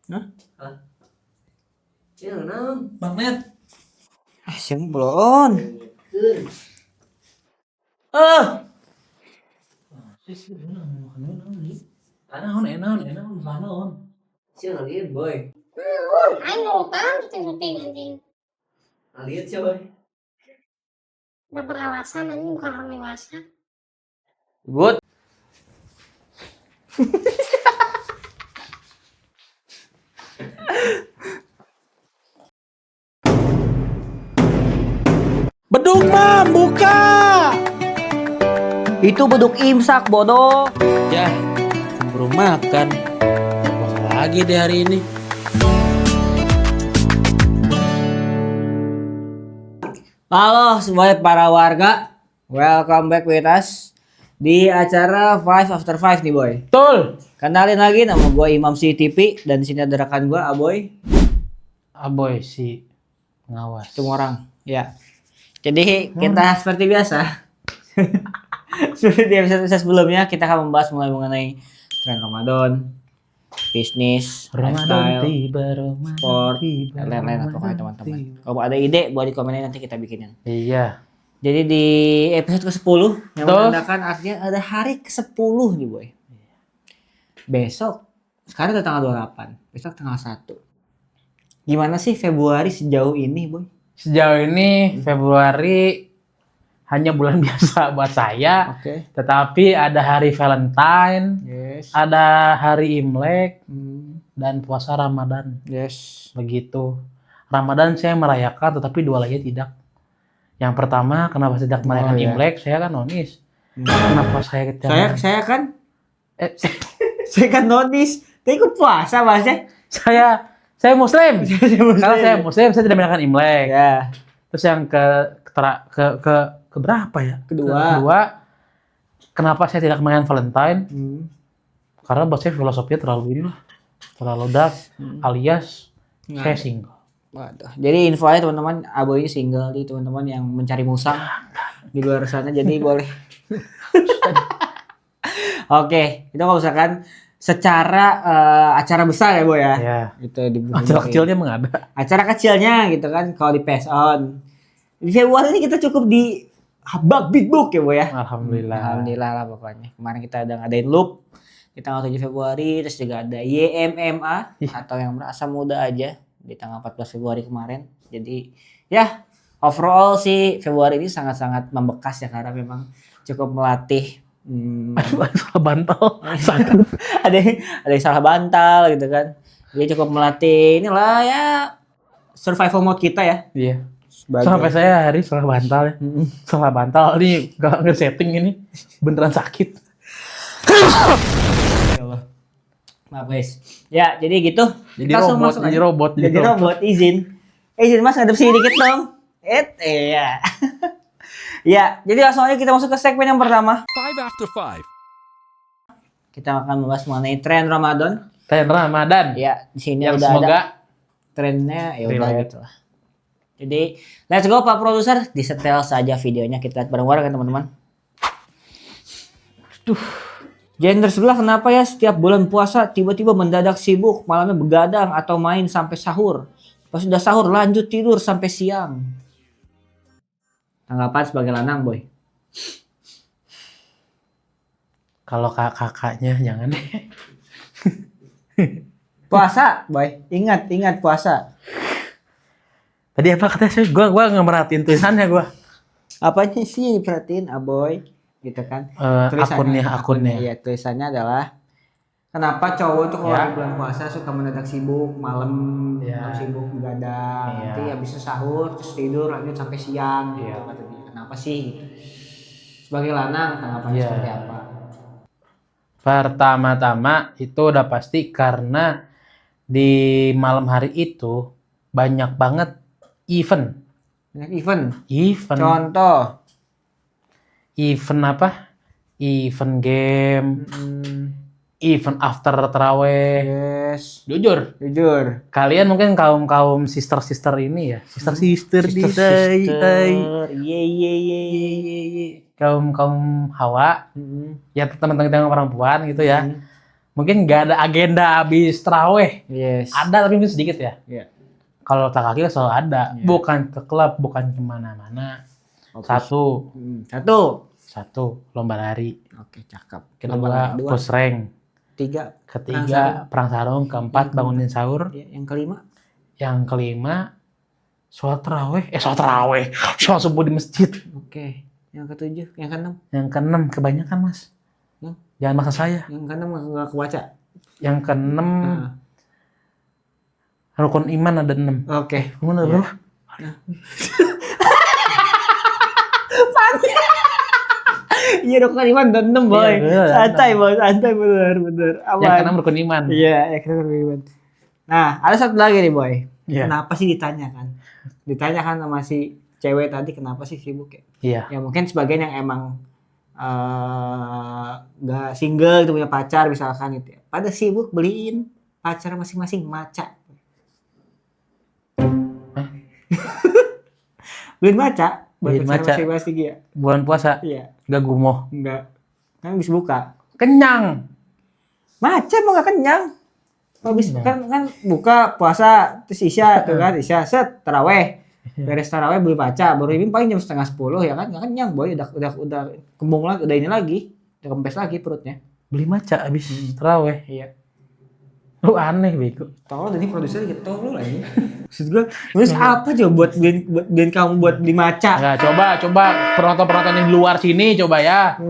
Hah? Cina naon? Magnet. Sing belum. Sih enaon naon. Cina lihat boy. Anu, tahu ting. Lihat coy. Beralasan ini bukan orang dewasa. Good. Beduk mam buka. Itu beduk imsak bodoh. Ya, keburu makan. Apa lagi di hari ini? Halo semuanya para warga, welcome back with us di acara 5 After 5 nih boy. Betul. Kenalin lagi, nama gue Imam CTP dan di sini ada rekan gue Aboy. Aboy si ngawas. Itu orang, ya. Jadi kita seperti biasa. Seperti di episode sebelumnya kita akan membahas mulai mengenai tren Ramadan, bisnis, Ramadan lifestyle, tiba, Ramadan sport, tiba, dan lain-lain Ramadan pokoknya teman-teman. tiba. Kalau ada ide boleh dikomenin nanti kita bikinin. Iya. Jadi di episode ke-10 yang Betul. menandakan artinya ada hari ke-10 nih boy. Besok, sekarang udah tanggal 28, besok tanggal 1. Gimana sih Februari sejauh ini boy? Sejauh ini Februari hanya bulan biasa buat saya. Oke. Tetapi ada hari Valentine, Yes. ada hari Imlek, dan puasa Ramadan. Yes. Begitu. Ramadan saya merayakan, tetapi dua lainnya tidak. Yang pertama, kenapa saya tidak merayakan iya. Imlek? Saya kan nonis. Kenapa saya tidak? Saya kan Eh, saya kan nonis, tapi ikut puasa masnya. saya Muslim. Karena saya Muslim, saya tidak merayakan Imlek. Ya. Terus yang ke berapa ya? Kedua. Kenapa saya tidak merayakan Valentine? Karena buat saya filosofinya terlalu dark, alias saya single. Waduh. Jadi info aja teman-teman, Abo ini single nih teman-teman yang mencari musang di luar sana. Jadi boleh. Oke, itu kalau misalkan secara acara besar ya Boy ya. Ya. Itu di Acara kecilnya emang ada. acara kecilnya gitu kan kalau di PS On. Di Februari ini kita cukup di Habak Big Book ya Boy ya. Alhamdulillah. Alhamdulillah lah pokoknya. Kemarin kita udah ngadain loop di tanggal 7 Februari, terus juga ada YMMA atau yang merasa muda aja di tanggal 14 Februari kemarin. Jadi ya overall sih Februari ini sangat-sangat membekas ya karena memang cukup melatih Salah bantal. ada yang salah bantal gitu kan. Dia cukup melatih inilah ya survival mode kita ya. Iya. Sebagai Sampai saya hari salah bantal ya. Salah bantal nih nggak nge-setting ini beneran sakit. Maaf guys. Ya, jadi gitu. Jadi Kita langsung robot, masuk jadi aja. robot, Jadi robot, izin. Izin Mas ngadep sini dikit dong. Iya. Ya, jadi langsung aja kita masuk ke segmen yang pertama. 5 After 5. Kita akan membahas mengenai tren Ramadan. Tren Ramadan. Ya, di sini Yang udah semoga ada trennya ya udah relate. gitu lah. Jadi, let's go Pak Produser, disetel saja videonya kita lihat bareng-bareng kan teman-teman. Gender sebelah kenapa ya setiap bulan puasa tiba-tiba mendadak sibuk, malamnya begadang atau main sampai sahur. Pas sudah sahur lanjut tidur sampai siang. Tanggapan sebagai lanang, Boy. Kalau kakaknya jangan deh. Puasa, Boy. Ingat puasa. Tadi apa katanya sih? Gua nggak merhatiin tulisannya gua. Apanya sih yang diperhatiin, Aboy? Gitu kan. Tulisannya- akunnya. Iya, tulisannya adalah kenapa cowok tuh kalau Ya. di bulan puasa suka mendadak sibuk, malam Ya. sibuk begadang, Iya. nanti habis sahur terus tidur lanjut sampai siang gitu Iya. kata dia. Kenapa sih gitu. Sebagai lanang tanggapannya Iya. seperti apa? Pertama-tama itu udah pasti karena di malam hari itu banyak banget event. Banyak event. Event. Contoh. Event apa? Event game. Event after terawih. Yes. Jujur, Jujur. kalian mungkin kaum sister ini ya, sister di Ye. kaum Hawa, ya teman-teman kita yang perempuan gitu ya. Mungkin nggak ada agenda habis taraweh. Yes. Ada tapi mungkin sedikit ya. Iya. Kalau tak kaki selalu ada. Iya. Bukan ke klub, bukan kemana-mana. Satu Satu. lomba lari. Oke, cakep. Kedua Dua. push rank. Tiga. Ketiga perang sarung. Keempat bangunin sahur. Ya, yang kelima. Yang kelima sholat taraweh. Sholat subuh di masjid. Oke. Yang ketujuh, yang keenam. Yang keenam kebanyakan mas. Jangan maksa saya. Yang keenam nggak kebaca. Yang keenam rukun iman ada 6. Oke. Rukun ada berapa? Iya rukun iman dan 6 boy. Iya, Santai boy, santai bener. Aman. Yang keenam rukun iman. Iya, yang keenam rukun iman. Nah, ada satu lagi nih boy. Iya. Kenapa sih ditanyakan? Ditanyakan sama si cewek tadi kenapa sih sibuk ya? Iya. Ya mungkin sebagian yang emang nggak single gitu punya pacar misalkan gitu ya. Pada sibuk beliin pacar masing-masing maca. Beliin maca buat Beliin pacar maca. masing-masing ya. Bulan puasa Iya, gak gumoh. enggak. Kan habis buka. Kenyang. Maca emang gak kenyang. Habis Kenyang. kan buka puasa terus isya tuh kan, isya set taraweh. Beres taraweh beli maca, baru ini paling jam 9:30 ya kan, gak kenyang boy, udah kembung lagi, udah ini lagi, udah kempes lagi perutnya. Beli maca abis taraweh. Iya. Lu aneh bego. Tolong ini produser gitu tolong lah ini. Maksud gue, terus apa coba buat beliin kamu buat beli maca? Nah, coba penonton-penonton yang di luar sini coba ya.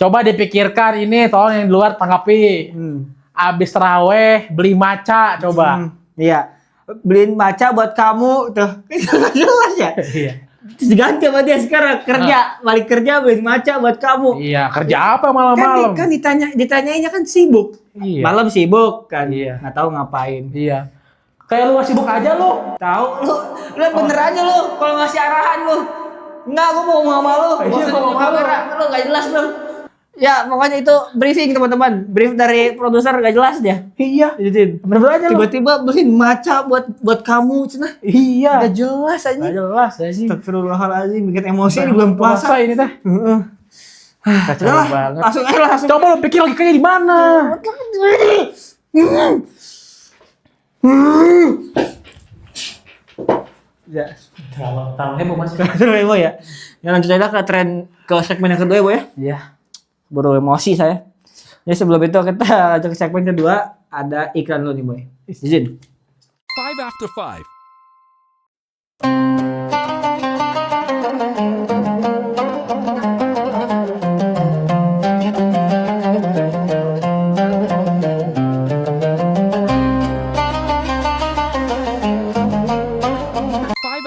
Coba dipikirkan ini, tolong yang di luar tanggapi. Abis taraweh beli maca coba. Iya. Beliin maca buat kamu tuh. Gak jelas ya. Iya. Terus diganti sama dia sekarang kerja, balik kerja beliin maca buat kamu. Iya, kerja apa malam-malam? Kan ditanyainnya kan sibuk. Iya. Malam sibuk kan. Iya. Nggak tahu ngapain. Iya. Kayak lu masih sibuk aja lu. Tahu lu bener aja lu kalau ngasih arahan lu. Enggak, gua mau ngomong sama lu. Iya, gua mau ngomong sama lu. Lu enggak jelas lu. Ya, pokoknya itu briefing teman-teman. Brief dari produser enggak jelas dia. Iya. Jadi Bener-bener aja lu. tiba-tiba beliin maca buat kamu cenah. Iya. Enggak jelas aja. Gak jelas aja. Astagfirullahaladzim, bikin emosi di bulan puasa. ini teh. Heeh. Kacau Udah lah, banget. langsung aja lah, langsung. Coba lu pikir logikanya di mana? Ya. Terlalu heboh mas. Terus Ibu ya. Ya lanjut aja ke segmen yang kedua ya, Bu ya. Iya. Baru emosi saya. Jadi sebelum itu kita lanjut ke segmen kedua, ada iklan dulu nih, Boy. Izin. 5 after 5.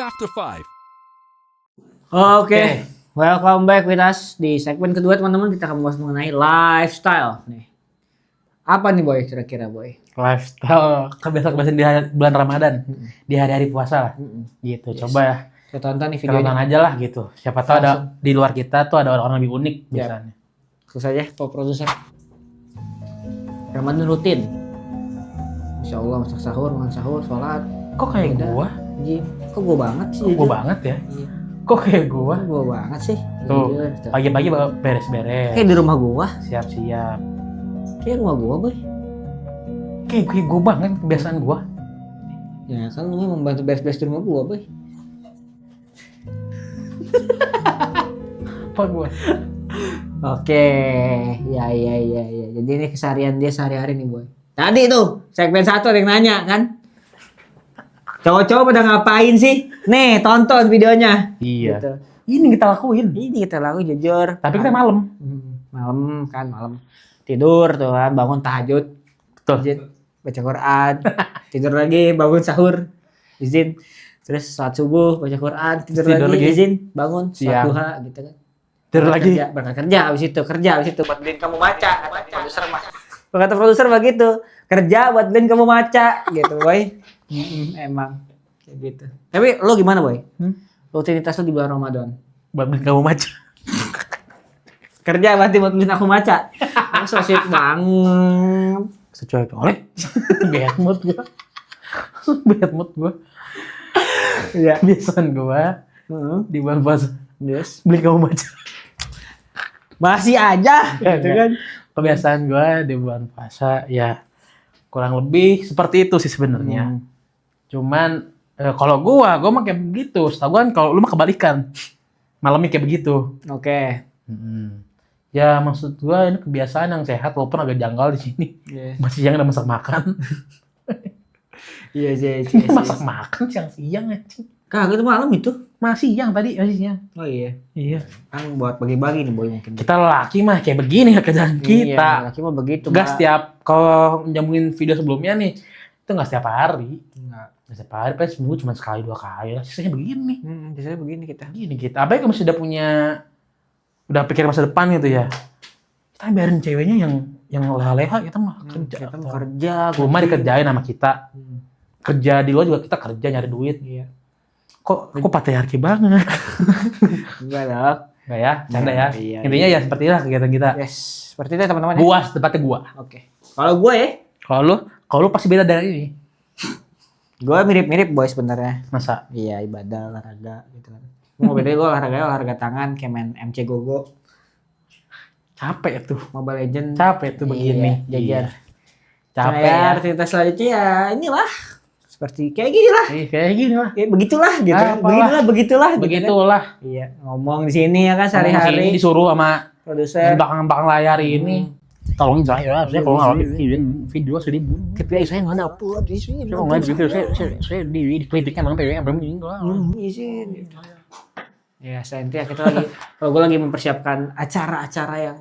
After 5. Oke. Welcome back with us di segmen kedua teman-teman, kita akan membahas mengenai lifestyle nih. Apa nih Boy kira-kira Boy? Lifestyle kebiasaan-kebiasaan di bulan Ramadan, di hari-hari puasa lah. Gitu. Coba ya. Kita tonton nih Kita videonya. tonton aja lah gitu. Siapa tahu ada di luar kita tuh ada orang lebih unik biasanya. Terus aja Pak Produser. Ramadan rutin. Insya Allah masak sahur, makan sahur, sholat. Kok kayak Beda. gua? Jim. Kok gua banget sih? Kok gua jujur? banget ya? Iya. Kok kayak gua? Kok gua banget sih? Tuh, Jujur, tuh. pagi-pagi beres-beres. Kayak di rumah gua. Siap-siap. Kayak rumah gua Boy. Kayak gua banget kebiasaan gua. Ya kan lu membantu beres-beres di rumah gua Boy. Apa gua? Oke, ya. Jadi ini keseharian dia sehari-hari nih boy. Tadi tuh segmen 1 ada yang nanya kan. Cowok-cowok pada ngapain sih? Nih tonton videonya. Iya. Gitu. Ini kita lakuin. Ini kita lakuin jujur. Tapi kita malam. Malam tidur tuh kan, bangun tahajud, Betul. izin, baca Quran, tidur lagi, bangun sahur, izin, terus salat subuh, baca Quran, tidur lagi, izin, bangun, salat Siang. duha gitu kan. Tidur lagi. Berangkat kerja abis itu buat beliin kamu maca, kata produser mah. Kata produser begitu, kerja buat beliin kamu maca gitu boy. Emang kayak gitu. Tapi lo gimana boy? Rutinitas lo di bulan Ramadan? Buat beli kamu maca. Kerja berarti buat beliin aku maca. Kamu so sweet banget. Secuai oleh. Bad mood gua. Bad mood gua. Iya. Kebiasaan gua di bulan puasa Yes. beli kamu maca. Masih aja gitu kan. Kebiasaan gue di bulan puasa ya kurang lebih seperti itu sih sebenarnya. Cuman kalau gua mah kayak begitu. Setahu gua kan kalau lu mah kebalikan. Malamnya kayak begitu. Oke. Ya maksud gua ini kebiasaan yang sehat walaupun agak janggal di sini. Iya. Masih siang udah masak makan. Iya sih. Masak makan siang-siang anjing. Kagak itu malam itu. Masih siang tadi, masih siang. Oh iya. Iya. Kan buat bagi-bagi nih boy mungkin. Kita laki mah kayak begini kerjaan kita. Iya, laki mah begitu. Gak setiap kalau nyambungin video sebelumnya nih itu nggak setiap hari. Enggak. Nggak setiap hari, paling seminggu cuma sekali 2 kali lah. Sisanya begini. Biasanya begini kita. Gini kita. Apa yang masih udah pikir masa depan gitu ya. Kita biarin ceweknya yang leha-leha kita mah kerja. Kita mau kerja. Rumah dikerjain sama kita. Kerja di luar juga kita kerja nyari duit. Iya. Kok patriarki banget? Enggak dok. Enggak ya, canda ya. Iya, Intinya ya seperti itulah kegiatan kita. Yes. Seperti itu teman-teman. Ya? Gua, tepatnya gua. Oke. Kalau gue ya. Kalau lu pasti beda dari ini. Gue mirip-mirip boy sebenarnya. Masa? Iya ibadah olahraga gitu kan. Mau bedanya gue olahraga tangan kayak main MC Gogo. Capek tuh. Mobile Legend. Capek tuh begini. Iya, jajar. Capek ya. ya. Aktivitas selanjutnya ya inilah. Seperti kayak gini lah. Kayak gini lah. Ya, begitulah gitu. Apalah. Begitulah. Gitu Begitulah. kan. Iya, ngomong di sini ya kan Sini sehari-hari. disuruh sama Produser. belakang layar ini. Tolongin saya kalau nggak video saya dibunuh. KPI saya nggak ada upload di sini. Saya nggak video saya dikritiknya sama PWM Izin. Ya, selanjutnya kita lagi kalau gue lagi mempersiapkan acara-acara yang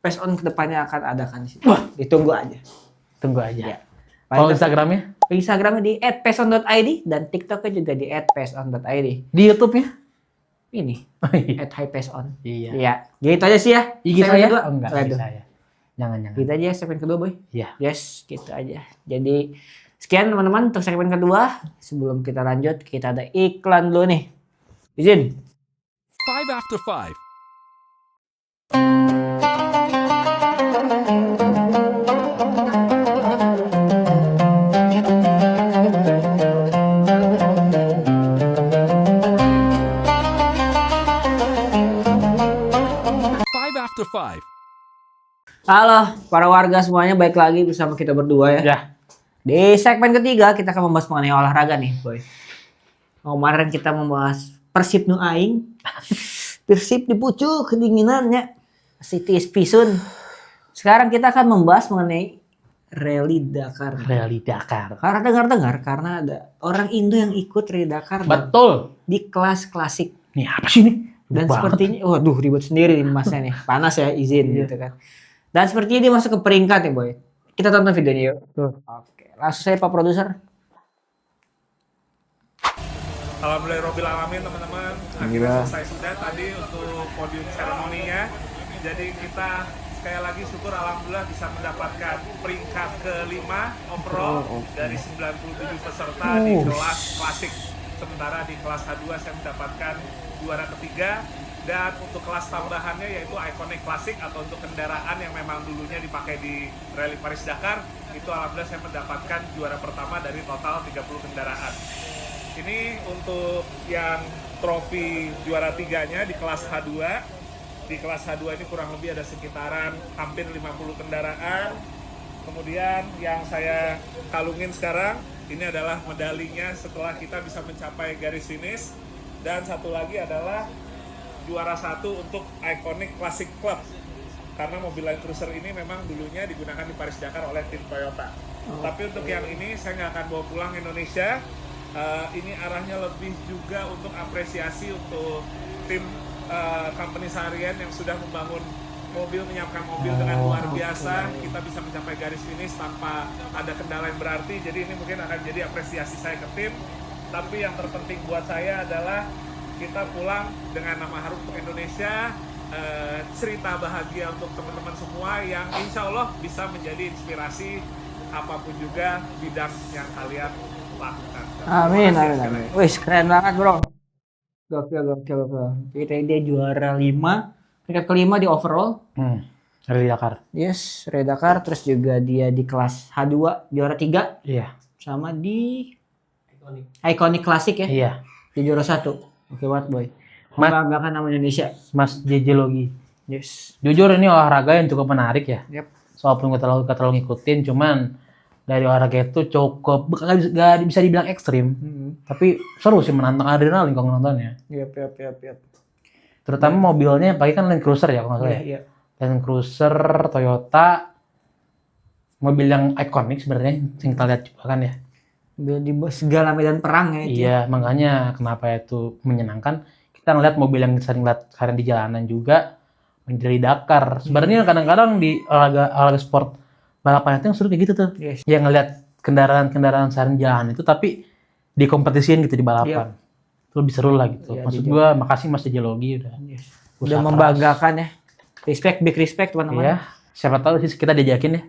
PES on kedepannya akan adakan di sini. Wah, ditunggu aja. Tunggu aja. Ya. Kalau Instagramnya? Instagramnya di @peson.id dan TikToknya juga di @peson.id. Di YouTube-nya? Ini Oh, iya. @highpeson. Iya. Iya, gitu aja sih ya. IG Segmen saya? kedua. Oh, enggak, Waduh. IG saya. Jangan. Gitu aja segmen kedua, Boy. Iya. Yes, gitu aja. Jadi sekian teman-teman untuk segmen kedua. Sebelum kita lanjut, kita ada iklan dulu nih. Izin. 5 after 5. After 5. Halo para warga semuanya, balik lagi bersama kita berdua ya. Ya. Di segmen ketiga kita akan membahas mengenai olahraga nih, Boy. Kemarin kita membahas Persib nu aing. Persib di pucuk kedinginannya. City is pisun. Sekarang kita akan membahas mengenai Rally Dakar. Rally Dakar. Karena dengar-dengar karena ada orang Indo yang ikut Rally Dakar. Betul. Di kelas klasik. Nih apa sih nih? Dan sepertinya, waduh ribet sendiri nih masnya nih. Panas ya, izin gitu kan. Dan sepertinya dia masuk ke peringkat nih, Boy. Kita tonton videonya yuk. Tuh. Oke, langsung saya Pak Produser. Alhamdulillahirabbil alamin teman-teman. Akhirnya selesai sudah tadi untuk podium seremoninya. Jadi kita sekali lagi syukur alhamdulillah bisa mendapatkan peringkat kelima overall dari 97 peserta di kelas klasik. Sementara di kelas H2 saya mendapatkan juara ketiga, dan untuk kelas tambahannya yaitu Iconic Classic atau untuk kendaraan yang memang dulunya dipakai di Rally Paris Dakar, itu alhamdulillah saya mendapatkan juara pertama dari total 30 kendaraan. Ini untuk yang trofi juara tiganya di kelas H2. Di kelas H2 ini kurang lebih ada sekitaran hampir 50 kendaraan. Kemudian yang saya kalungin sekarang ini adalah medalinya setelah kita bisa mencapai garis finish. Dan satu lagi adalah juara satu untuk Iconic Classic Club. Karena mobil Land Cruiser ini memang dulunya digunakan di Paris Dakar oleh tim Toyota. Tapi untuk yang ini saya nggak akan bawa pulang Indonesia. Ini arahnya lebih juga untuk apresiasi untuk tim company seharian yang sudah membangun mobil, menyiapkan mobil dengan luar biasa. Kita bisa mencapai garis finish tanpa ada kendala yang berarti. Jadi ini mungkin akan jadi apresiasi saya ke tim. Tapi yang terpenting buat saya adalah kita pulang dengan nama harum untuk Indonesia, cerita bahagia untuk teman-teman semua yang insya Allah bisa menjadi inspirasi apapun juga bidang yang kalian lakukan. Amin. Wih, keren banget bro. Gokil. Dia juara 5, peringkat kelima di overall. Rally Dakar. Yes, Rally Dakar. Terus juga dia di kelas H2 juara 3. Iya. Sama di Iconic Classic ya. Iya. Di juara 1. Oke banget Boy. Membanggakan nama Indonesia. Mas JJ Logi. Yes. Jujur ini olahraga yang cukup menarik ya. Yep. walaupun gak terlalu ngikutin, cuman dari olahraga itu cukup gak bisa dibilang ekstrim, tapi seru sih, menantang adrenalin kalau nontonnya. Iya. Terutama mobilnya pakai kan Land Cruiser ya kalau nggak salah. Iya. Land Cruiser, Toyota, mobil yang ikonik sebenarnya yang kita lihat juga kan ya. Di segala medan perang ya itu. Iya, makanya kenapa itu menyenangkan. Kita ngeliat mobil yang sering lihat sekarang di jalanan juga menjadi Dakar. Sebenarnya kadang-kadang di olahraga sport balapan itu yang seru kayak gitu tuh. Yes. Yang ngeliat kendaraan-kendaraan sehari jalan itu tapi dikompetisiin gitu di balapan. Itu lebih seru lah gitu. Iya, Maksud gua makasih Mas Geologi udah Udah usaha membanggakan ya. Big respect teman-teman. Iya, siapa tahu sih kita diajakin ya.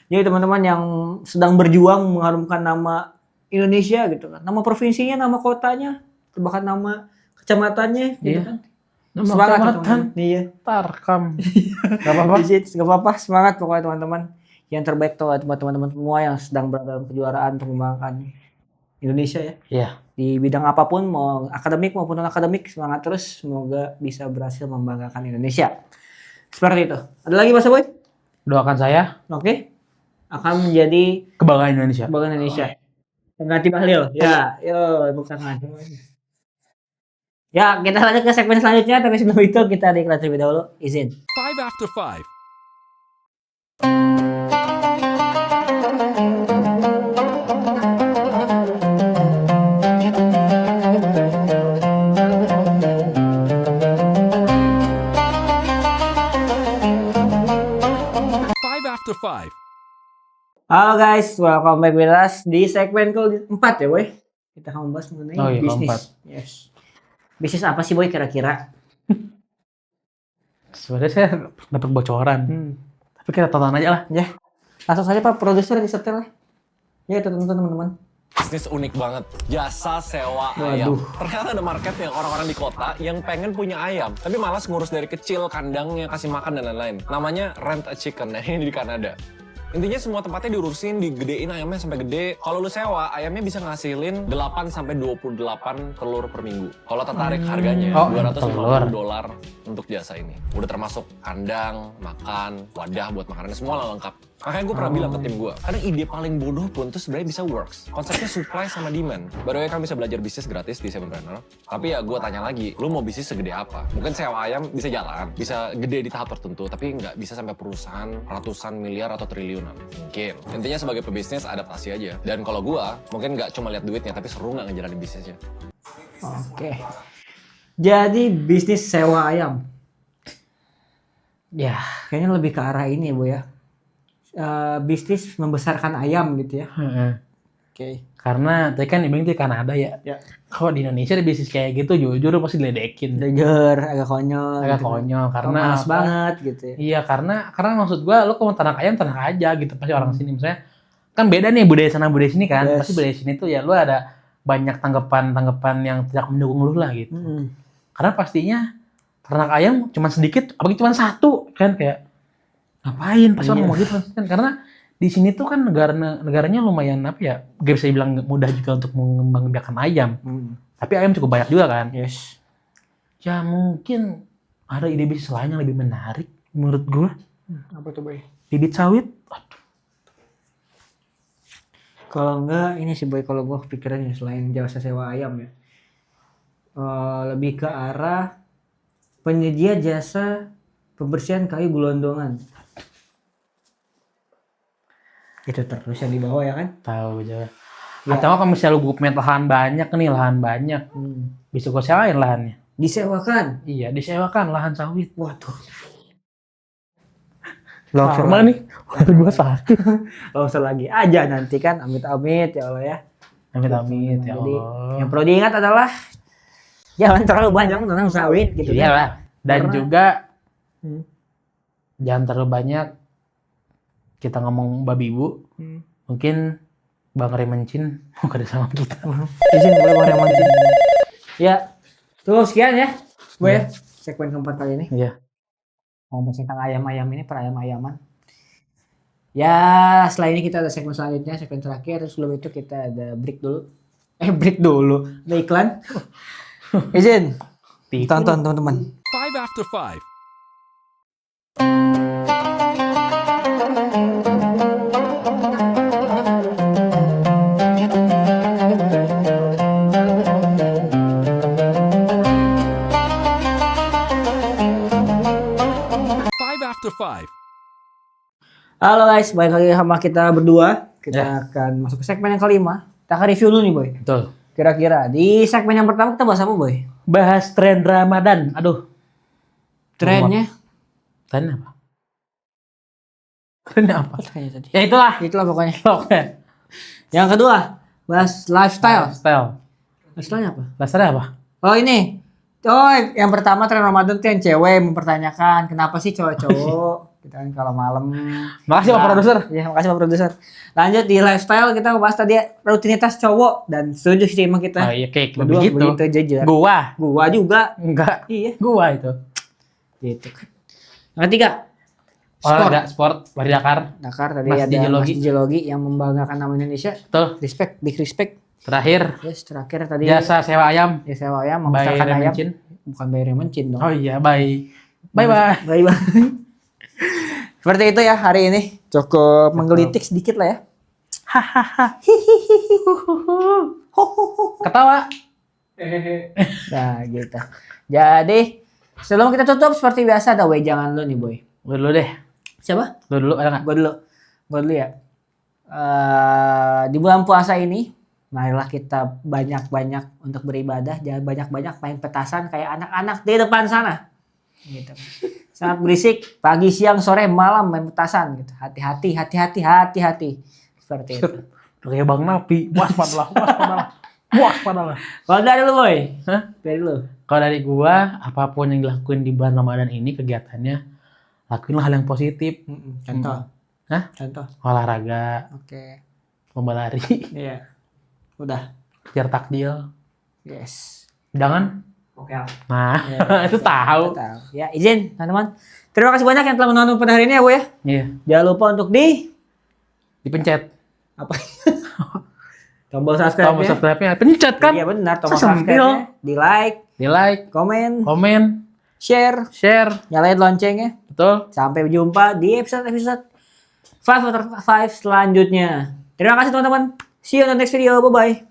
Jadi teman-teman yang sedang berjuang mengharumkan nama Indonesia gitu kan. Nama provinsinya, nama kotanya, bahkan nama kecamatannya gitu Iya. kan. Nama Semangat ya, kecamatan. teman-teman. Iya. Tarkam. Gak apa-apa. Gak apa-apa, semangat pokoknya teman-teman. Yang terbaik tuh buat teman-teman semua yang sedang berada dalam kejuaraan untuk mengembangkan Indonesia ya. Iya. Di bidang apapun, mau akademik maupun non akademik, semangat terus. Semoga bisa berhasil membanggakan Indonesia. Seperti itu. Ada lagi Mas Boy? Doakan saya Oke. Akan menjadi kebanggaan Indonesia. kebanggaan Indonesia. Pengganti Bahlil. Ya, yo, tepuk tangan. Ya, kita lanjut ke segmen selanjutnya, tapi sebelum itu kita ada iklan terlebih dahulu. Izin. 5 after 5. After 5. Halo guys, welcome back with us di segmen keempat ya boy. Kita akan membahas mengenai bisnis. keempat. Yes. Bisnis apa sih boy kira-kira? Sebenarnya saya dapat bocoran. Tapi kita tonton aja lah. Ya, langsung saja Pak Produser disetel. Ya itu teman-teman. Bisnis unik banget, jasa sewa ayam. Ternyata ada market yang orang-orang di kota yang pengen punya ayam, tapi malas ngurus dari kecil, kandangnya, kasih makan dan lain-lain. Namanya Rent a Chicken, nah ini di Kanada. Intinya semua tempatnya diurusin, digedein ayamnya sampai gede. Kalau lu sewa, ayamnya bisa ngasilin 8-28 telur per minggu. Kalau tertarik harganya, $250 untuk jasa ini. Udah termasuk kandang, makan, wadah buat makanannya, semua lah lengkap. Makanya gue pernah bilang ke tim gue, kadang ide paling bodoh pun tuh sebenarnya bisa works. Konsepnya supply sama demand. Baru kan bisa belajar bisnis gratis di Sevenpreneur. Tapi ya gue tanya lagi, lu mau bisnis segede apa? Mungkin sewa ayam bisa jalan, bisa gede di tahap tertentu, tapi nggak bisa sampai perusahaan ratusan miliar atau triliunan. Mungkin. Intinya sebagai pebisnis adaptasi aja. Dan kalau gue, mungkin nggak cuma lihat duitnya, tapi seru nggak ngejalanin bisnisnya. Oke. Jadi bisnis sewa ayam. Ya. Kayaknya lebih ke arah ini ya boy ya. Bisnis membesarkan ayam gitu ya. Oke. Karena tadi kan Ibing itu di Kanada ya. Kalau di Indonesia ada bisnis kayak gitu jujur pasti diledekin. Jujur, agak konyol. Agak gitu. konyol karena Malas banget gitu ya. Iya, karena maksud gua lu kalau ternak ayam ternak aja gitu. Pasti orang sini misalnya kan beda nih budaya sana budaya sini kan. Yes. Pasti budaya sini tuh ya lu ada banyak tanggapan yang tidak mendukung lu lah gitu. Karena pastinya ternak ayam cuma sedikit, apalagi cuma satu kan kayak ngapain pasti orang mau gitu kan, karena di sini tuh kan negaranya lumayan apa ya, gak bisa dibilang mudah juga untuk mengembangkan ayam. Tapi ayam cukup banyak juga kan. Yes. Ya mungkin ada ide bisnis lain yang lebih menarik menurut gua. Apa tuh boy? Bibit sawit. Aduh. Kalau enggak ini sih boy, kalau gua kepikiran ya selain jasa sewa ayam ya, lebih ke arah penyedia jasa pembersihan kayu gelondongan. Itu terus yang di bawah ya kan? Tahu aja. Atau kalau misalnya lu punya lahan banyak, bisa gua sewain lahannya. Disewakan? Iya, disewakan lahan sawit. Waduh. Longsor mana nih? Waduh, gua sakit. Longsor lagi aja nanti kan, amit-amit ya Allah ya. Amit-amit ya Jadi Allah. yang perlu diingat adalah jangan terlalu banyak tentang sawit gitu Iya ya. lah. Dan Karena- juga jangan terlalu banyak kita ngomong babi ibu. Mungkin Bang Remencin mau kerja sama kita. Izin boleh Bang Remoncin. Ya. Tuh sekian ya. Boy ya. Segmen keempat kali ini. Iya. Ngomong tentang ayam-ayam ini, per ayam-ayaman. Ya, setelah ini kita ada segmen selanjutnya, segmen terakhir. Sebelum itu kita ada break dulu. Break dulu. Ada iklan. Izin. Tonton teman-teman. 5 after 5. guys, balik lagi sama kita berdua. Kita akan masuk ke segmen yang kelima. Kita akan review dulu nih boy. Betul. Kira-kira di segmen yang pertama kita bahas apa boy? Bahas tren Ramadan. Aduh. Trennya? Trennya apa? Trennya apa? Trennya tadi. Ya itulah. Itulah pokoknya. Oke. Yang kedua, bahas lifestyle. Style. Lifestyle apa? Lifestyle apa? Oh ini. Oh, yang pertama tren Ramadan tuh yang cewek mempertanyakan kenapa sih cowok-cowok kita kan kalau malam. Makasih Pak Produser. Iya, makasih Pak Produser. Lanjut di lifestyle kita bahas tadi rutinitas cowok dan setuju sih emang kita. Oh iya, kayak Berdua begitu. begitu jujur. Gua juga. enggak. Iya. Gua itu. Gitu kan. Yang ketiga, Olahraga, sport, lari Dakar. Dakar tadi Mas ada Dijelogi. Mas Dijelogi yang membanggakan nama Indonesia. Betul. Respect, big respect. Terakhir, Yes, terakhir tadi jasa sewa ayam. ya sewa ayam By membesarkan ayam. Remencin. Bukan bayar yang mencin dong. Oh iya, bye. Bye-bye. Bye bye. Seperti itu ya hari ini. Cukup menggelitik sedikit lah ya. Ketawa. Nah gitu. Jadi sebelum kita tutup seperti biasa ada wejangan lu nih boy. Gue dulu deh. Siapa? Lu dulu ada nggak? Gue dulu ya. Di bulan puasa ini, marilah kita banyak-banyak untuk beribadah. Jangan banyak-banyak main petasan kayak anak-anak di depan sana. Gitu. Sangat berisik. Pagi, siang, sore, malam main petasan. Gitu. Hati-hati. Seperti itu. Kayak Bang Napi. Waspadalah. Kalau dari lu boy? Hah? Dari lu? Kalau dari gua, apapun yang dilakuin di bulan Ramadan ini kegiatannya, lakuinlah hal yang positif. Contoh. Hah? Contoh. Olahraga, Oke. lomba lari, Iya. Udah. kejar takjil. Yes. Jangan. Oke. Nah, Ya, itu tahu. Tahu. Ya, izin teman-teman. Terima kasih banyak yang telah menonton pada hari ini ya, Bu ya. Iya, Jangan lupa untuk dipencet. apa? Tombol subscribe. Tombol subscribe-nya pencet kan? Iya benar, tombol Sesempil. subscribe-nya. Di like, Komen, komen, share, share. nyalain loncengnya. Betul. Sampai jumpa di episode 5 selanjutnya. Terima kasih teman-teman. See you on the next video. Bye-bye.